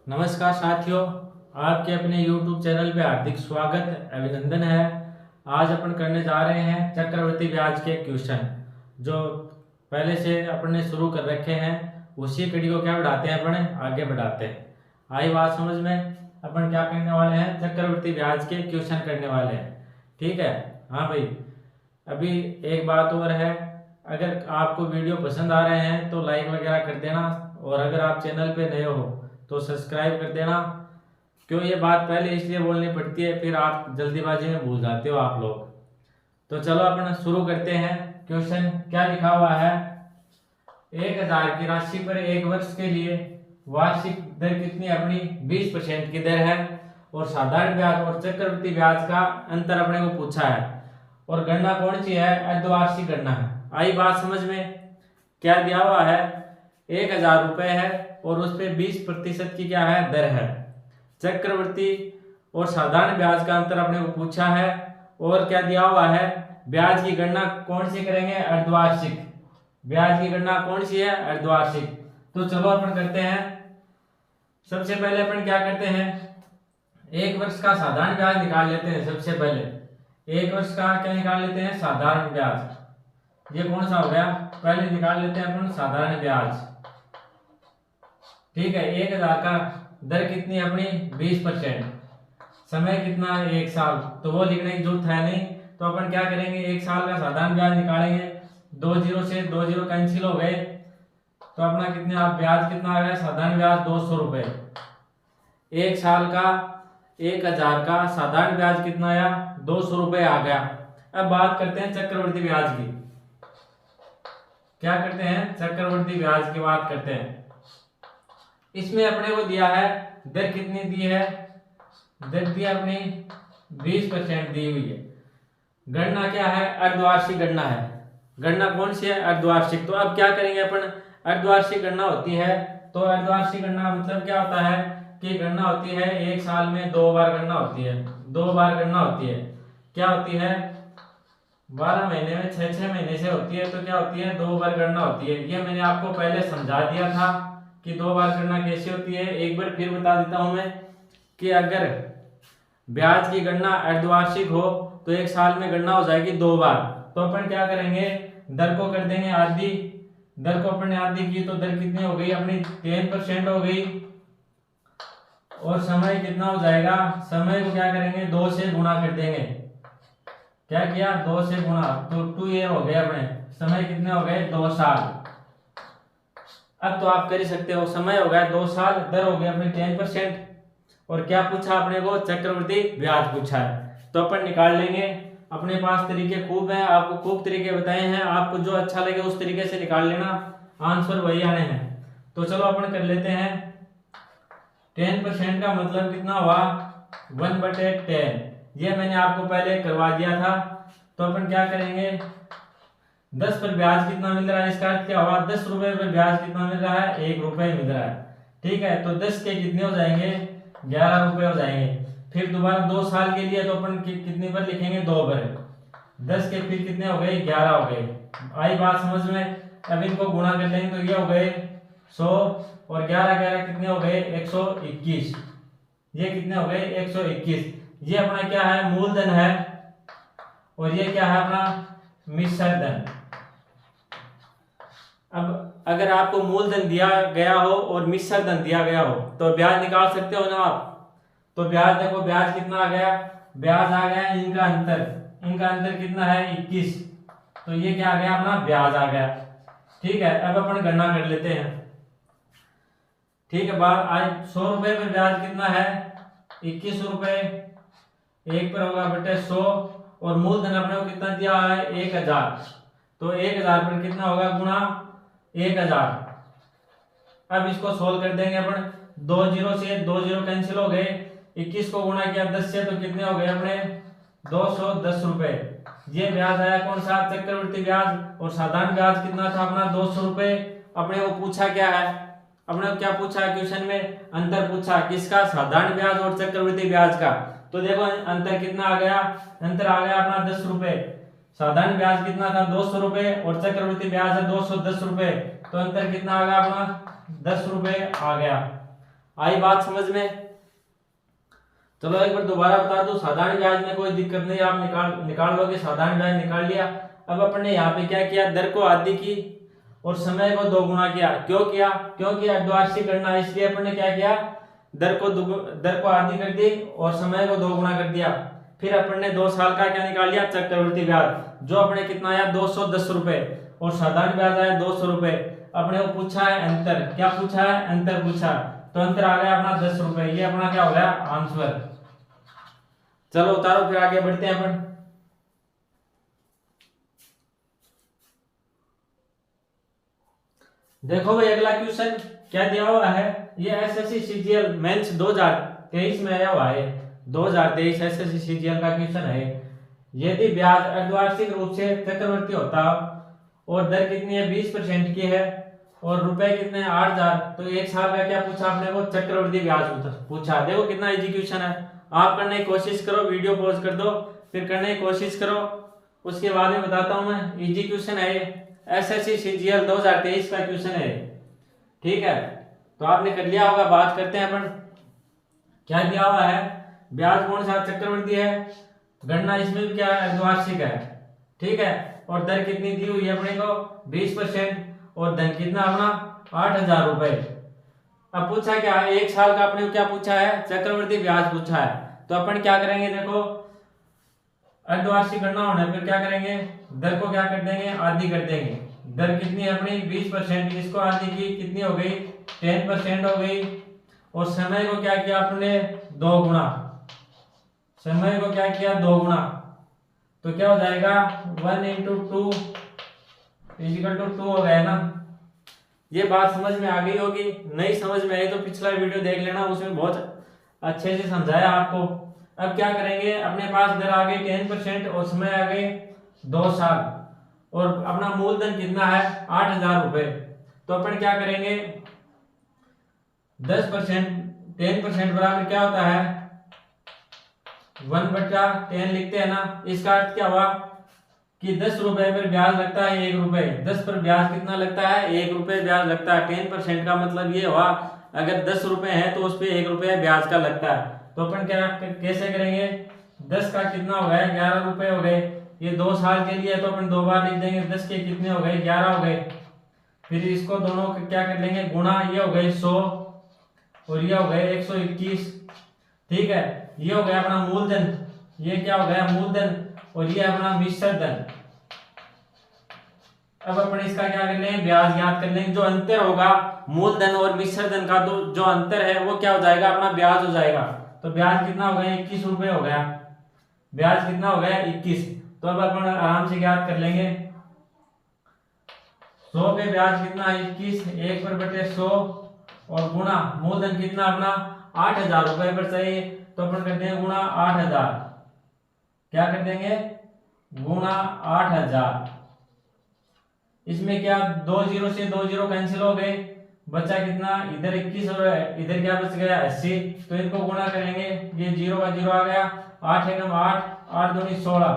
नमस्कार साथियों, आपके अपने YouTube चैनल पे हार्दिक स्वागत अभिनंदन है। आज अपन करने जा रहे हैं चक्रवृद्धि ब्याज के क्वेश्चन जो पहले से अपन ने शुरू कर रखे हैं। उसी कड़ी को क्या बढ़ाते हैं, अपन आगे बढ़ाते हैं। आई बात समझ में? अपन क्या करने वाले हैं, चक्रवृद्धि ब्याज के क्वेश्चन करने वाले हैं। ठीक है? हाँ भाई, अभी एक बात और है, अगर आपको वीडियो पसंद आ रहे हैं तो लाइक वगैरह कर देना, और अगर आप चैनल पे नए हो तो सब्सक्राइब कर देना। क्यों ये बात पहले इसलिए बोलनी पड़ती है, फिर आप जल्दीबाजी में भूल जाते हो आप लोग। तो चलो अपन शुरू करते हैं। क्वेश्चन क्या लिखा हुआ है, 1000 की राशि पर एक वर्ष के लिए वार्षिक दर कितनी अपनी 20% की दर है, और साधारण ब्याज और चक्रवृद्धि ब्याज का अंतर अपने को पूछा है, और गणना कौन सी है, अर्धवार्षिक गणना है। आई बात समझ में? क्या दिया हुआ है, 1000 रुपए है और उस पर 20% की क्या है, दर है। चक्रवृद्धि और साधारण ब्याज का अंतर अपने को पूछा है, और क्या दिया हुआ है, ब्याज की गणना कौन सी करेंगे, अर्धवार्षिक। ब्याज की गणना कौन सी है, अर्धवार्षिक। तो चलो अपन करते हैं। सबसे पहले अपन क्या करते हैं, एक वर्ष का साधारण ब्याज निकाल लेते हैं। सबसे पहले एक वर्ष का क्या निकाल लेते हैं, साधारण ब्याज। ये कौन सा हो गया, पहले निकाल लेते हैं अपन साधारण ब्याज। ठीक है, 1000 का दर कितनी है अपनी, 20%। समय कितना है, 1 साल, तो वो लिखने की जरूरत है नहीं। तो अपन क्या करेंगे, 1 साल का साधारण ब्याज निकालेंगे। 2 जीरो से 2 जीरो कैंसिल हो गए, तो अपना कितने आप ब्याज कितना आ गया, साधारण ब्याज 200 रुपए। 1 साल का 1000 का साधारण ब्याज कितना आया, 200 रुपए आ गया। अब बात करते हैं चक्रवृद्धि ब्याज की। क्या करते हैं, चक्रवृद्धि ब्याज की बात करते हैं। इसमें अपने को दिया है, दर कितनी दी है, दर दी अपनी 20% दी हुई है। गणना क्या है, अर्धवार्षिक गणना है। गणना कौन सी है, अर्धवार्षिक। तो अब क्या करेंगे अपन, अर्धवार्षिक गणना होती है, तो अर्धवार्षिक गणना मतलब क्या होता है कि गणना होती है 1 साल में 2 बार गणना होती है। 2 बार गणना होती है। क्या होती है, 12 महीने में 6-6 महीने से होती है, तो क्या होती है, 2 बार गणना होती है। ये मैंने आपको पहले समझा दिया था कि 2 बार गणना कैसी होती है। एक बार फिर बता देता हूं मैं कि अगर ब्याज की गणना अर्धवार्षिक हो तो 1 साल में गणना हो जाएगी 2 बार। तो अपन क्या करेंगे, दर को कर देंगे आधी। दर को अपन ने आधी की तो दर कितनी हो गई अपनी, 10% हो गई। और समय कितना हो जाएगा, समय को क्या करेंगे, 2 से गुणा कर देंगे। क्या किया, 2 से गुणा, तो 2 ये हो गए अपने। समय कितने हो गए, 2 साल। अब तो आप कर ही सकते हो, समय हो गया 2 साल, दर हो गया अपनी 10%, और क्या पूछा अपने को, चक्रवृद्धि ब्याज पूछा है। तो अपन निकाल लेंगे। अपने पास तरीके खूब हैं, आपको खूब तरीके बताए हैं, आपको जो अच्छा लगे उस तरीके से निकाल लेना, आंसर वही आने हैं। तो चलो अपन कर लेते हैं। 10% का मतलब कितना हुआ, 1/10। ये मैंने आपको पहले करवा दिया था। तो अपन क्या करेंगे, 10 पर ब्याज कितना मिल रहा है, इसका अर्थ क्या हुआ, 10 रुपए पर ब्याज कितना मिल रहा है, 1 रुपए मिल रहा है। ठीक है, तो 10 के कितने हो जाएंगे, 11 रुपए हो जाएंगे। फिर दोबारा 2 साल के लिए तो अपन कितने पर लिखेंगे, 2 पर। 10 के फिर कितने हो गए, 11 हो गए। आई बात समझ में? अब इनको गुणा कर लेंगे तो ये हो गए 100, और 11 11 कितने हो गए, 121। ये कितने हो गए, 121। ये अपना क्या है, मूलधन है, और ये क्या है अपना, मिश्र धन। अब अगर आपको मूलधन दिया गया हो और मिश्र धन दिया गया हो तो ब्याज निकाल सकते हो ना आप। तो ब्याज देखो, ब्याज कितना आ गया, ब्याज आ गया इनका अंतर। इनका अंतर कितना है, 21। तो ये क्या आ गया अपना, ब्याज आ गया। ठीक है, अब अपन गणना कर लेते हैं। ठीक है, बात आज 100 रुपए पर ब्याज कितना है, 21 रुपए। 1 पर होगा बटे 100, और मूलधन अपने को कितना दिया है, 1000। तो 1000 पर कितना होगा, गुणा 1000। अब इसको सोल्व कर देंगे अपन। 2 जीरो से 2 जीरो कैंसिल हो गए। 21 को गुणा किया 10 से, तो कितने हो गए अपने, 210 रुपए। ये ब्याज आया कौन सा, चक्रवृद्धि ब्याज। और साधारण ब्याज कितना था अपना, 200 रुपए। अपने को पूछा क्या है, अपने को क्या पूछा क्वेश्चन में, अंतर पूछा किसका, साधारण ब्याज और चक्रवृद्धि ब्याज का। तो देखो अंतर कितना आ गया, अंतर आ गया अपना 10 रुपए। साधारण ब्याज कितना था, 200 रुपए, और चक्रवृद्धि ब्याज है 210 रुपए। तो अंतर कितना आ गया अपना, 10 रुपए आ गया। आई बात समझ में? चलो एक बार दोबारा बता दो, साधारण ब्याज में कोई दिक्कत नहीं, आप निकाल लोगे, साधारण ब्याज निकाल लिया। अब अपन ने यहाँ पे क्या किया, दर को आधी की और समय को 2 गुना किया। क्यों किया? क्योंकि अर्धवार्षिक गणना, इसलिए अपन ने क्या किया, दर को आधी कर दी और समय को 2 गुना कर दिया। फिर अपन ने 2 साल का क्या निकाल लिया, चक्रवृद्धि ब्याज, जो अपने कितना आया 210 रुपए, और साधारण ब्याज आया 200 रुपए। अपने को पूछा है अंतर, क्या पूछा है, अंतर पूछा, तो अंतर आ गया अपना 10 रुपए। ये अपना क्या हो गया, आंसर। चलो उतारो, फिर आगे बढ़ते हैं अपन। देखो भाई अगला क्वेश्चन क्या दिया हुआ है, ये एसएससी सीजीएल मेंस 2023 में आया हुआ है। 2023 एसएससी सीजीएल का क्वेश्चन है। यदि ब्याज अर्धवार्षिक रूप से चक्रवृद्धि होता और दर कितनी है, 20% की है, और रुपए कितने 8000, तो 1 साल का क्या पूछा आपने को, चक्रवृद्धि ब्याज पूछा। देखो कितना इजी क्वेश्चन है। आप करने की कोशिश करो, वीडियो पॉज कर दो, फिर करने की कोशिश करो, उसके बाद में बताता हूं मैं। इजी क्वेश्चन है ये, एसएससी सीजीएल 2023 का क्वेश्चन है, ठीक है। तो आपने कर लिया होगा। बात करते हैं अपन, क्या दिया हुआ है, ब्याज कौन सा, चक्रवृद्धि है, गणना इसमें भी क्या है, अर्धवार्षिक है, ठीक है। और दर कितनी दी हुई है अपने को, 20%, और धन कितना अपना 8000 रुपए। अब पूछा क्या, 1 साल का अपने को क्या पूछा है, चक्रवृद्धि ब्याज पूछा है। तो अपन क्या करेंगे, देखो अर्धवार्षिक गणना होने पर क्या करेंगे, दर को क्या कर देंगे, आधी कर देंगे। दर कितनी है अपनी 20%, इसको आधी की कितनी हो गई, 10% हो गई। और समय को क्या किया अपने, 2 गुना, समय को क्या किया 2 गुना, तो क्या हो जाएगा 1 × 2 = 2 हो गया ना। ये बात समझ में आ गई होगी, नहीं समझ में आई तो पिछला वीडियो देख लेना, उसमें बहुत अच्छे से समझाया आपको। अब क्या करेंगे, अपने पास दर आ गई 10% और समय आ गए 2 साल, और अपना मूलधन कितना है 8000 रुपए। तो अपन क्या करेंगे, 10% बराबर क्या होता है 1/10 लिखते हैं ना। इसका अर्थ क्या हुआ कि 10 रुपए पर ब्याज लगता है 1 रुपए, 10 पर ब्याज कितना लगता है 1 रुपए ब्याज लगता है। 10% का मतलब ये हुआ, अगर 10 रुपए है तो उस पर 1 रुपए ब्याज का लगता है। तो अपन क्या कैसे करेंगे, 10 का कितना हो गया 11 रुपए हो गए। ये 2 साल के लिए तो अपन 2 बार लिख देंगे, 10 के कितने हो गए 11 हो गए। फिर इसको दोनों क्या कर लेंगे गुणा, ये हो गए 100 और ये हो गए 121, ठीक है। ये हो गया अपना मूलधन, ये क्या हो गया मूलधन, और ये अपना मिश्र धन। अब अपन इसका क्या कर लेंगे, ब्याज याद कर लेंगे। जो अंतर होगा मूलधन और मिश्र धन का, जो अंतर है वो क्या हो जाएगा, अपना ब्याज हो जाएगा। तो ब्याज कितना हो गया 21 रुपए हो गया, ब्याज कितना हो गया 21। तो अब अपन आराम से याद कर लेंगे, 100 पे ब्याज कितना 21, 1/100 और गुणा मूलधन कितना अपना 8000 रुपए पर चाहिए। तो अपन करते हैं गुणा 8000, क्या कर देंगे गुणा 8000। इसमें क्या 2 जीरो से 2 जीरो कैंसिल हो गए, बचा कितना इधर 21 और इधर क्या बच गया 80। तो इनको गुणा करेंगे, ये 0 का 0 आ गया, 8 एकम 8, 8 दूनी 16,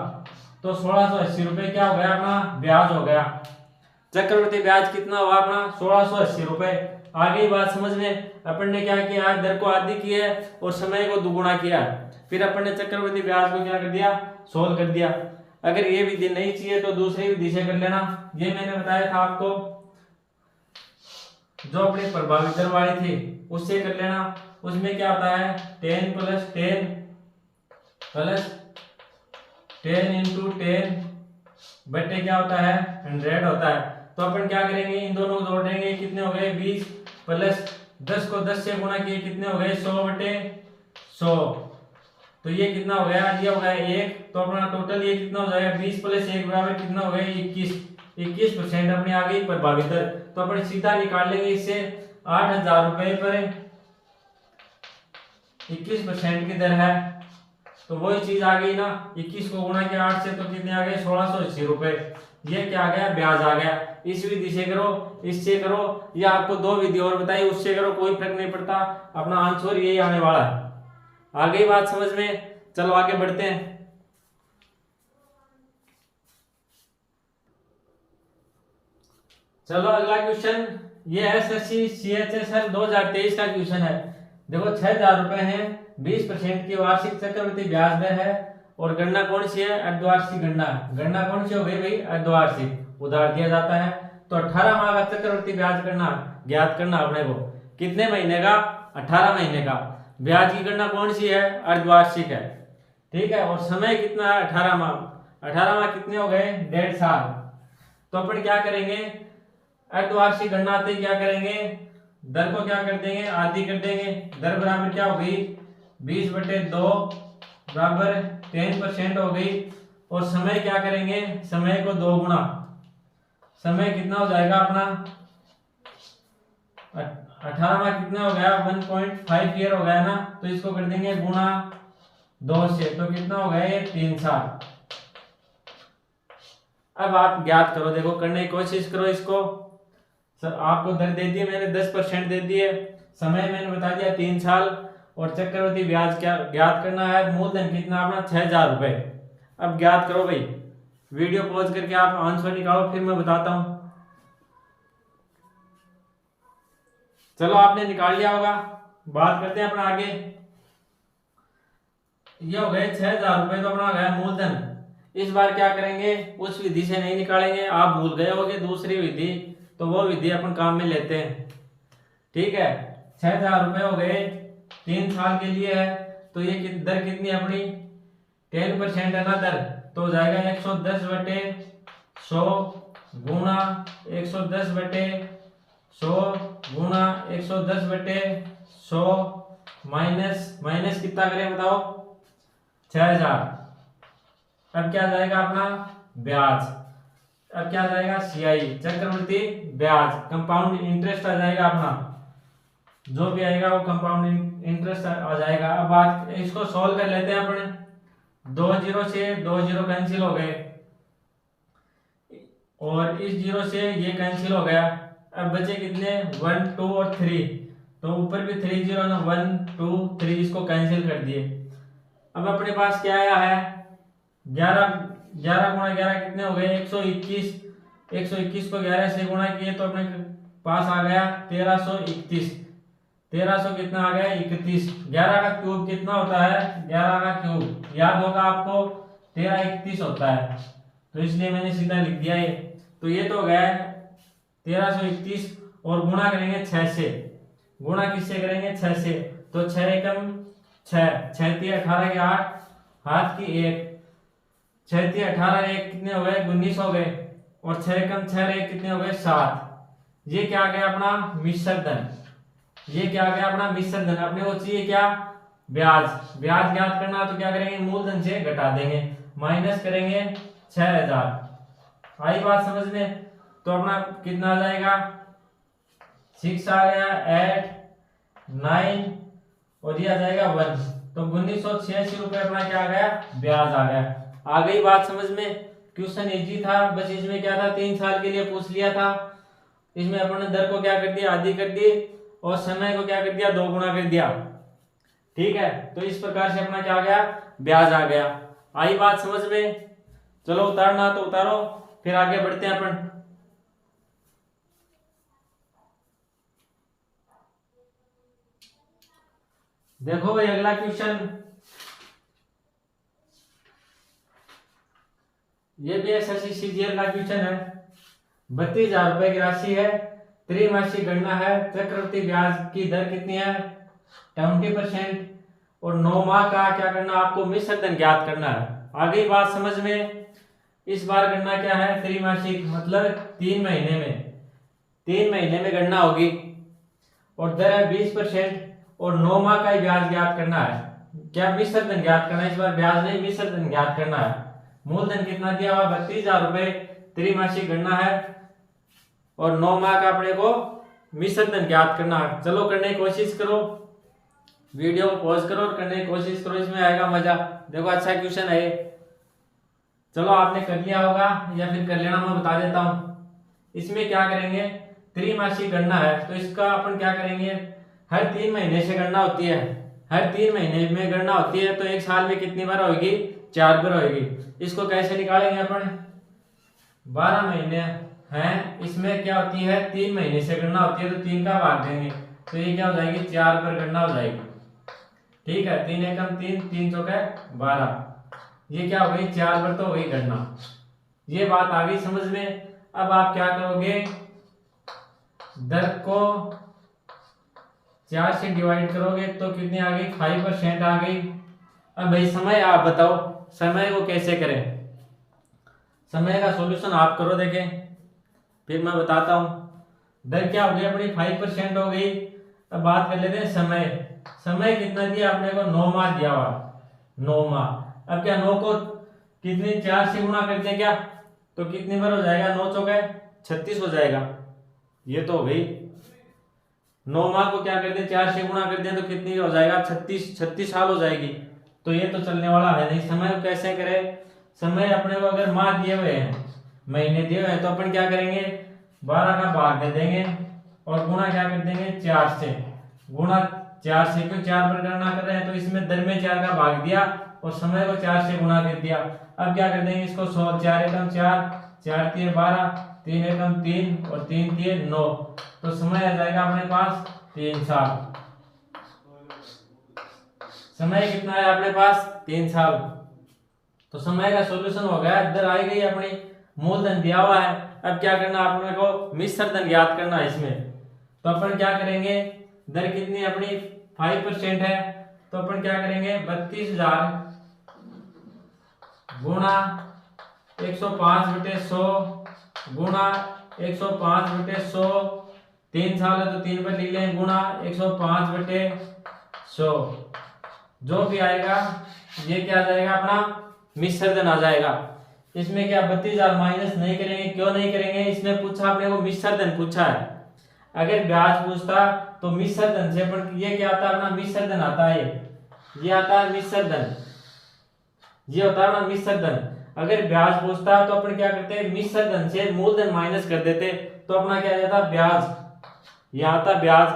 तो 1680 रुपए क्या हो गया अपना ब्याज हो गया। चक्रवृद्धि ब्याज कितना हुआ अपना 1680 रुपए। आगे बात समझ में, अपन ने क्या किया, दर को आधी की है और समय को दुगुना किया। फिर अपन ने चक्रवृद्धि ब्याज को क्या कर दिया, सोल्व कर दिया। अगर ये विधि नहीं चाहिए तो दूसरी विधि से कर लेना। ये मैंने बताया था आपको, जो अपनी प्रभावित दर वाली थी उससे कर लेना। उसमें क्या होता है 10 + 10 + 10 × 10 बट्टे क्या होता है 100 होता है। तो अपन क्या करेंगे, इन दोनों को जोड़ देंगे, कितने हो गए 20 + 10 को 10 से गुणा किए कितने हो गए 100/100। तो ये कितना हो गया, ये हो गया 1। तो अपना टोटल ये कितना हो जाएगा 20 + 1 बराबर कितना हो गया 21। 21% अपनी आ गई प्रभावित दर। तो अपन सीधा निकाल लेंगे इससे 8000 रुपए पर 21% की दर है, तो वही चीज आ गई ना। 21 को गुणा किया 8 से तो कितने आ गए 1680 रुपए। ये क्या आ गया ब्याज आ गया। इस विधि से करो, इससे करो, या आपको 2 विधि और बताई उससे करो, कोई फर्क नहीं पड़ता, अपना आंसर यही आने वाला है। आ गई बात समझ में, चलो आगे बढ़ते हैं। चलो अगला क्वेश्चन, ये एसएससी सीएचएसएल 2023 का क्वेश्चन है। देखो 6,000 रुपए है, 20% की वार्षिक चक्रवृद्धि ब्याज दर है, और गणना कौन सी है? अर्धवार्षिक गणना। गणना कौन सी हो गई भाई? अर्धवार्षिक। उधार दिया जाता है तो 18 माह का चक्रवृद्धि ब्याज करना, ज्ञात करना अपने को। कितने महीने का? 18 महीने का। ब्याज की गणना कौन सी है? अर्धवार्षिक है। ठीक है, और समय कितना है? 18 माह। 18 माह कितने हो गए? 1.5 साल। तो अपन क्या करेंगे? अर्धवार्षिक गणना आते क्या करेंगे? दर को क्या कर देंगे? आधी कर देंगे। दर बराबर क्या हो गई? 20/2 बराबर 10% हो गई। और समय क्या करेंगे? समय को 2 गुना। समय कितना हो जाएगा अपना? 18 माह कितना हो गया? 1.5 ईयर हो गया ना, तो इसको कर देंगे गुना 2 से, तो कितना हो गया? ये 3 साल। अब आप ज्ञात करो, देखो करने की कोशिश करो इसको। सर आपको दर दे दी मैंने 10% दे दी है, समय मैंने बता दिया 3 साल, और चक्रवृद्धि ब्याज क्या ज्ञात करना है? मूलधन कितना अपना? 6,000 रुपए। अब ज्ञात करो भाई, वीडियो पॉज करके आप आंसर निकालो, फिर मैं बताता हूं। चलो आपने निकाल लिया होगा, बात करते हैं अपना आगे। ये हो गए 6,000 रुपए, तो अपना गया मूलधन। इस बार क्या करेंगे? उस विधि से नहीं निकालेंगे, आप भूल गए होगे दूसरी विधि, तो वो विधि अपन काम में लेते हैं। ठीक है, 6,000 रुपए हो गए, 3 साल के लिए है, तो ये दर कितनी अपनी? 10% है ना दर, तो हो जाएगा 110/100 गुणा 110/100 गुणा 110/100 माइनस कितना करें बताओ? 6,000। अब क्या जाएगा अपना? ब्याज। अब क्या जाएगा? सीआई, चक्रवृद्धि ब्याज, कंपाउंड इंटरेस्ट आ जाएगा अपना, जो भी आएगा वो कंपाउंड इंटरेस्ट आ जाएगा। अब बात इसको सॉल्व कर लेते हैं अपने। 2 0 से 2 0 कैंसिल हो गए, और इस 0 से ये कैंसिल हो गया। अब बचे कितने? 1 2 और 3, तो ऊपर भी 3 0 ना, 1 2 3, इसको कैंसिल कर दिए। अब अपने पास क्या आया है? 11 गुणा 11 कितने हो गए? 121। 121 को 11 से गुणा किए तो अपने पास आ गया 1331। 1300 कितना आ गया? 31। 11 का क्यूब कितना होता है? 11 का क्यूब याद होगा आपको, 1331 होता है, तो इसलिए मैंने सीधा लिख दिया ये। तो ये तो हो गया 1331, और गुणा करेंगे 6 से। गुणा किससे करेंगे? 6 से, तो 6 एकम 6, 6 3 18 के 8, हाथ की 1, 6 3 18 1 कितने हो गए? 19 हो गए, और 6 कम 6 1 कितने हो गए? 7। ये क्या आ गया अपना? मिश्र धन। ये क्या आ गया अपना? मिश्र धन। अपने को चाहिए क्या? ब्याज। ब्याज ज्ञात करना, तो क्या करेंगे? मूलधन से घटा देंगे, माइनस करेंगे 6,000। आई बात समझ में? तो अपना कितना आ जाएगा? 6 आ गया, 8 9, और ये आ जाएगा 1, तो 1986 रुपए अपना क्या आ गया? ब्याज आ गया। आ गई बात समझ में? क्वेश्चन इजी था, बस इसमें क्या था? 3 साल के लिए पूछ लिया था। इसमें अपन ने दर को क्या कर दिया? आधी कर दी, और समय को क्या कर दिया? 2 गुना कर दिया। ठीक है, तो इस प्रकार से अपना क्या आ गया? ब्याज आ गया। आई बात समझ में? चलो उतारना तो उतारो, फिर आगे बढ़ते हैं अपन। देखो भाई अगला क्वेश्चन, ये भी एसएससी सीजीएल का क्वेश्चन है। 32,000 रुपए की राशि है, त्रैमासिक गणना है, चक्रवृद्धि ब्याज की दर कितनी है? 20%, और 9 माह का क्या करना? आपको मिश्र धन ज्ञात करना है। आ गई बात समझ में? इस बार गणना क्या है? त्रैमासिक, मतलब 3 महीने में, 3 महीने में गणना होगी, और दर है 20%, और 9 माह का ही ब्याज ज्ञात करना है। क्या? मिश्र धन ज्ञात करना है, इस बार ब्याज नहीं मिश्र धन ज्ञात करना है। मूलधन कितना दिया हुआ? 32,000 रुपए, त्रैमासिक गणना है, और 9 माह का अपने को मिश्र धन ज्ञात करना है। चलो करने की कोशिश करो, वीडियो को पॉज करो और करने की कोशिश करो, इसमें आएगा मजा। देखो अच्छा क्वेश्चन है। चलो आपने कर लिया होगा या फिर कर लेना, मैं बता देता हूं। इसमें क्या करेंगे? त्रैमासिक गणना है, तो इसका अपन क्या करेंगे? हर 3 महीने से गणना होती है, हर 3 महीने में गणना होती है, तो एक साल में कितनी बार होगी? 4 बार होगी। इसको कैसे निकालेंगे अपन? 12 महीने हैं, इसमें क्या होती है? 3 महीने से गणना होती है, तो 3 का भाग देंगे, तो ये क्या हो जाएगी 4 पर गणना हो जाएगी। ठीक है, 3 एकम 3, 3 चौके 12, ये क्या हो गई 4 पर तो हो गई गणना। ये बात आ गई समझ में। अब आप क्या करोगे, दर को 4 से डिवाइड करोगे तो कितनी आ गई 5% आ गई। अब भाई समय आप बताओ, समय को कैसे करें। समय का सॉल्यूशन आप करो देखें, फिर मैं बताता हूं। दर क्या हो गई अपनी 5% हो गई। अब बात कर लेते हैं समय। समय कितना दिया आपने को 9 माह दिया हुआ, 9 माह। अब क्या 9 को कितनी 4 से गुणा कर दिया क्या, तो कितनी बार हो जाएगा, 9 चौके 36 हो जाएगा। ये तो हो गई। 9 माह को क्या कर दिया 4 से गुणा कर दिया तो कितनी हो जाएगा 36 साल हो जाएगी। तो ये तो चलने वाला है नहीं। समय को कैसे करें, समय अपने को अगर माह दिए हुए हैं, महीने दिए हुए हैं, तो अपन क्या करेंगे 12 का भाग दे देंगे और गुणा क्या कर देंगे 4 से। गुणा 4 से, क्यों 4 पर गणना कर रहे हैं तो इसमें दर में 4 का भाग दिया और समय को 4 से गुणा कर दिया। अब क्या कर देंगे इसको 100, 4 एकम 4, 4 तिये 12, 3 एकम 3 और 3 तिये 9, तो समय आ जाएगा अपने पास 3 साल। समय कितना है अपने पास 3 साल। तो समय का सॉल्यूशन हो गया। दर आई गई अपनी, मूलधन दिया हुआ है। अब क्या करना अपने को मिश्र धन ज्ञात करना है इसमें। तो अपन क्या करेंगे, दर कितनी अपनी 5% है, तो अपन क्या करेंगे 32,000 गुणा 105/100 गुणा 105/100, 3 साल है तो 3 पर लिख लें, गुणा 105/100, जो भी आएगा ये क्या आ जाएगा अपना मिश्र धन आ जाएगा। इसमें क्या 32,000 माइनस नहीं करेंगे, क्यों नहीं करेंगे, इसमें पूछा अपने को मिश्र धन पूछा है। अगर ब्याज पूछता तो मिश्र धन से अपन ये क्या आता है अपना मिश्र धन आता है, ये आता है मिश्र धन, ये होता है अपना मिश्र धन। अगर ब्याज पूछता तो अपन क्या करते हैं मिश्र धन से मूलधन माइनस कर देते तो अपना क्या आ जाता ब्याज, यहाँ आता ब्याज।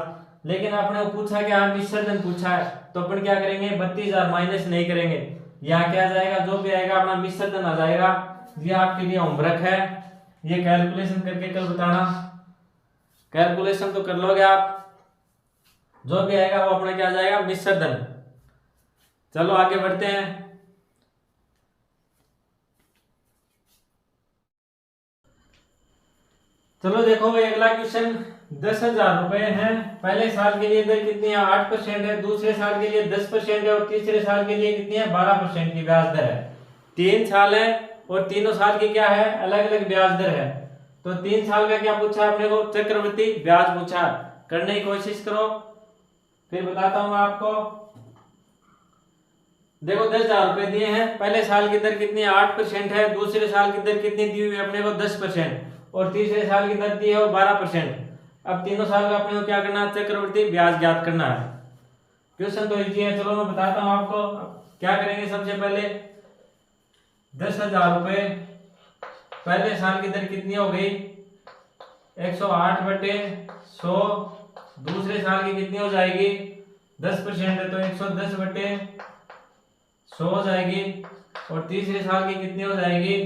लेकिन आपने पूछा क्या मिश्र धन पूछा है तो अपन क्या करेंगे 32,000 माइनस नहीं करेंगे, यहाँ क्या आ जाएगा जो भी आएगा अपना मिश्र धन आ जाएगा। ये आपके लिए होमवर्क है, ये कैलकुलेशन करके कल बताना। कैलकुलेशन तो कर लोगे आप, जो भी आएगा वो अपना क्या आ जाएगा मिश्र धन। चलो आगे बढ़ते हैं। चलो देखो भाई अगला क्वेश्चन 10,000 रुपए है। पहले साल के लिए दर कितनी है 8% है, दूसरे साल के लिए 10% है और तीसरे साल के लिए कितनी है 12% की ब्याज दर है। 3 साल है और तीनों साल की क्या है अलग अलग ब्याज दर है। तो 3 साल का क्या पूछा अपने को चक्रवृद्धि ब्याज पूछा, करने की कोशिश करो फिर बताता हूं आपको। देखो 10,000 रुपए दिए हैं, पहले साल की दर कितनी है 8% है, दूसरे साल की दर कितनी दी हुई है अपने को 10% और तीसरे साल की दर दी है वो 12%। अब तीनों साल का अपने को क्या करना है चक्रवृद्धि ब्याज ज्ञात करना है। क्वेश्चन तो इजी है, चलो मैं बताता हूं आपको। क्या करेंगे सबसे पहले 10,000 रुपए, पहले साल की दर कितनी हो गई 108/100, दूसरे साल की कितनी हो जाएगी 10% है तो 110/100 हो जाएगी और तीसरे साल की कितनी हो जाएगी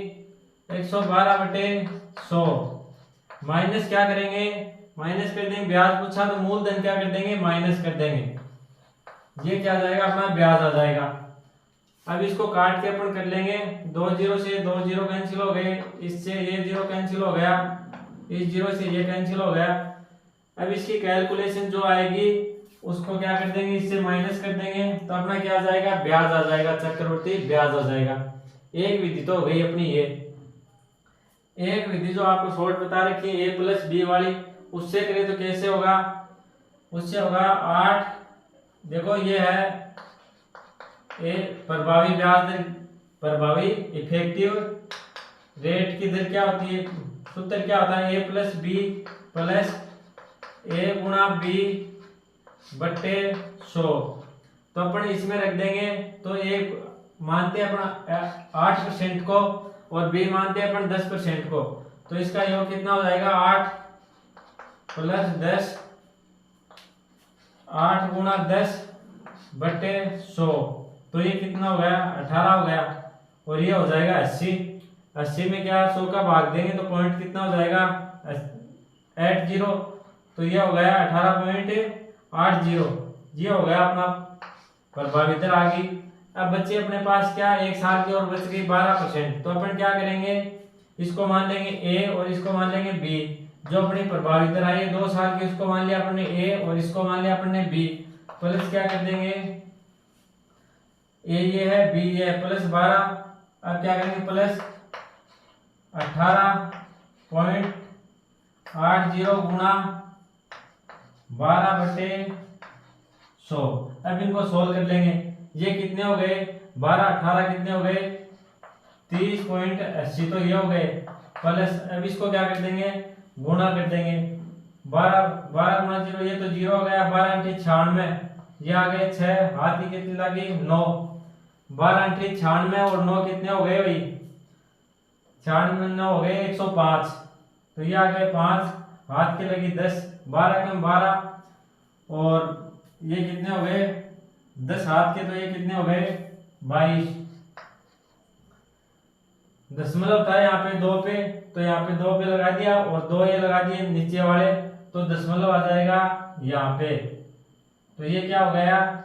112/100। माइनस क्या करेंगे, माइनस कर देंगे, ब्याज पूछा तो मूलधन क्या कर देंगे माइनस कर देंगे, ये क्या आ जाएगा अपना ब्याज आ जाएगा। अब इसको काट के अपन कर लेंगे, 2 0 से 2 0 कैंसिल हो गए, इससे ये 0 कैंसिल हो गया, इस 0 से ये कैंसिल हो गया। अब इसकी कैलकुलेशन जो आएगी उसको क्या कर देंगे इससे माइनस कर देंगे तो अपना क्या आ जाएगा ब्याज आ जाएगा, चक्रवृद्धि ब्याज आ जाएगा। एक विधि तो हो गई अपनी ये, एक विधि जो आपको शॉर्ट बता रखी है A+B वाली, उससे करें तो कैसे होगा, उससे होगा 8, देखो ये है ए प्रभावी ब्याज दर, प्रभावी इफेक्टिव रेट की दर क्या होती है, सूत्र क्या होता है A+B प्लस A गुणा B बट्टे 100। तो अपन इसमें रख देंगे तो एक मानते हैं अपना 8% को और B मानते हैं अपन 10% को, तो इसका योग कितना हो जाएगा 8 + 10, 8 गुणा 10 बट्टे 100, तो ये कितना हो गया 18 हो गया और ये हो जाएगा 80। 80 में क्या 100 का भाग देंगे तो पॉइंट कितना हो जाएगा 80, तो ये हो गया 18.80। 80, ये हो गया अपना प्रभावी दर आ गई। अब बच्चे अपने पास क्या, 1 साल की और बच गई 12%। तो अपन क्या करेंगे, इसको मान लेंगे ए और इसको मान लेंगे बी। जो अपनी प्रभावी दर आई है 2 साल की, उसको मान लिया अपन ने ए और इसको मान लिया अपन ने बी। प्लस क्या कर देंगे, ए ये है, बी ये है, प्लस 12। अब क्या करेंगे, प्लस 18.80 गुणा 12/100। अब इनको सोल्व कर लेंगे। ये कितने हो गए, 12 18 कितने हो गए, 30.80 तो ये हो गए। प्लस अब इसको क्या कर देंगे, गुणा कर देंगे। 12 गुणा 0, ये तो 0 हो गया। 12 × 96, ये आ गए 6, हाथ की कितनी लगी 9। 12 × 96 और 9 कितने हो गए भाई, 96 हो गए 105। तो ये आ गए 5, हाथ की लगी 10, 12 × 12 और ये कितने हो गए 10 हाथ के, तो ये कितने हो गए 22। दशमलव था यहाँ पे 2 पे, तो यहाँ पे 2 पे लगा दिया और 2 ये लगा दिए नीचे वाले, तो दशमलव आ जाएगा यहाँ पे। तो ये क्या हो गया,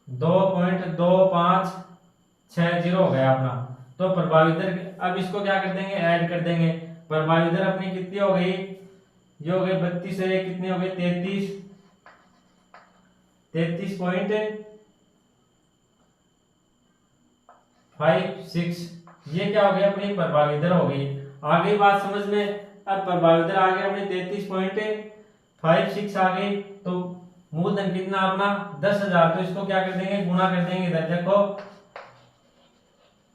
2.2560 हो गया अपना। तो प्रभावी दर, अब इसको क्या कर देंगे, ऐड कर देंगे। प्रभावी दर अपनी कितनी हो गई, ये हो गई 32 है, कितनी हो गई 33.56। ये क्या हो गया, अपनी प्रभावी दर हो गई। आ गई बात समझ में। अब प्रभावी दर आ गया अपनी 33.56 आ गई। तो मूलधन कितना अपना 10,000, तो इसको क्या कर देंगे, गुणा कर देंगे। इधर देखो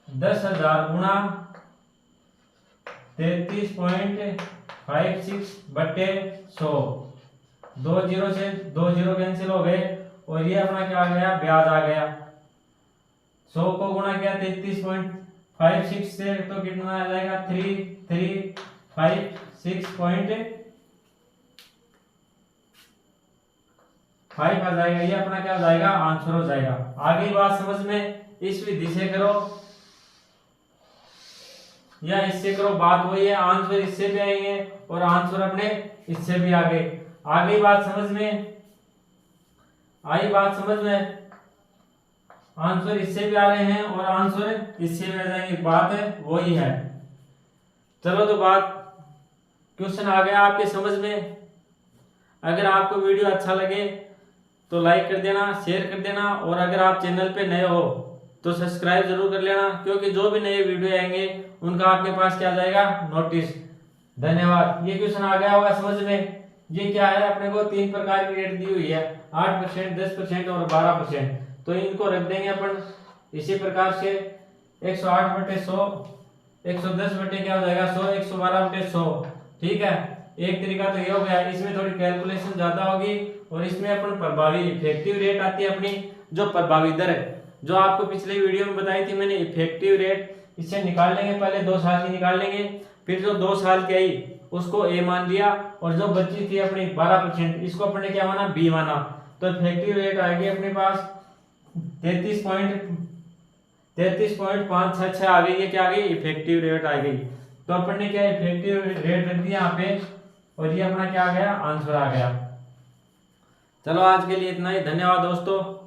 10,000 गुणा 33.56/100। 2 0 से 2 0 कैंसिल हो गए और ये अपना क्या आ गया, ब्याज आ गया। 100 को गुणा किया 33.56 से, तो कितना आ जाएगा 3356.5 आ जाएगा। ये अपना क्या हो जाएगा, आंसर हो जाएगा। आगे बात समझ में। इस विधि से करो या इससे करो, बात वही है। आंसर इससे भी आएंगे और आंसर अपने इससे भी आ गए। आगे बात समझ में आई, बात समझ में। आंसर इससे भी आ रहे हैं और आंसर इससे भी आ जाएंगे, बात है वही है। चलो तो बात, क्वेश्चन आ गया आपके समझ में। अगर आपको वीडियो अच्छा लगे तो लाइक कर देना, शेयर कर देना, और अगर आप चैनल पे नए हो तो सब्सक्राइब जरूर कर लेना, क्योंकि जो भी नए वीडियो आएंगे उनका आपके पास क्या जाएगा, नोटिस। धन्यवाद। ये क्वेश्चन आ गया होगा समझ में। ये क्या है, अपने को 3 प्रकार की रेट दी हुई है, 8%, 10% और 12%। तो इनको रख देंगे अपन इसी प्रकार से। 108/100, 110 क्या हो जाएगा 100, 112/100। ठीक है, एक तरीका तो ये हो गया। इसमें थोड़ी कैलकुलेशन ज्यादा होगी और इसमें अपन प्रभावी इफेक्टिव रेट आती है अपनी, जो प्रभावी दर है, जो आपको पिछले वीडियो में बताई थी मैंने, इफेक्टिव रेट। इससे निकाल लेंगे, पहले 2 साल की निकाल लेंगे, फिर जो 2 साल की आई उसको ए मान लिया, और जो बची थी अपनी 12%, इसको अपने क्या माना, बी माना। तो इफेक्टिव रेट आएगी अपने पास 33.566 आ गई। ये क्या आ गई, इफेक्टिव रेट आ गई। तो अपन ने क्या इफेक्टिव रेट रख दिया यहाँ पे, और ये अपना क्या आ गया, आंसर आ गया। चलो आज के लिए इतना ही, धन्यवाद दोस्तों।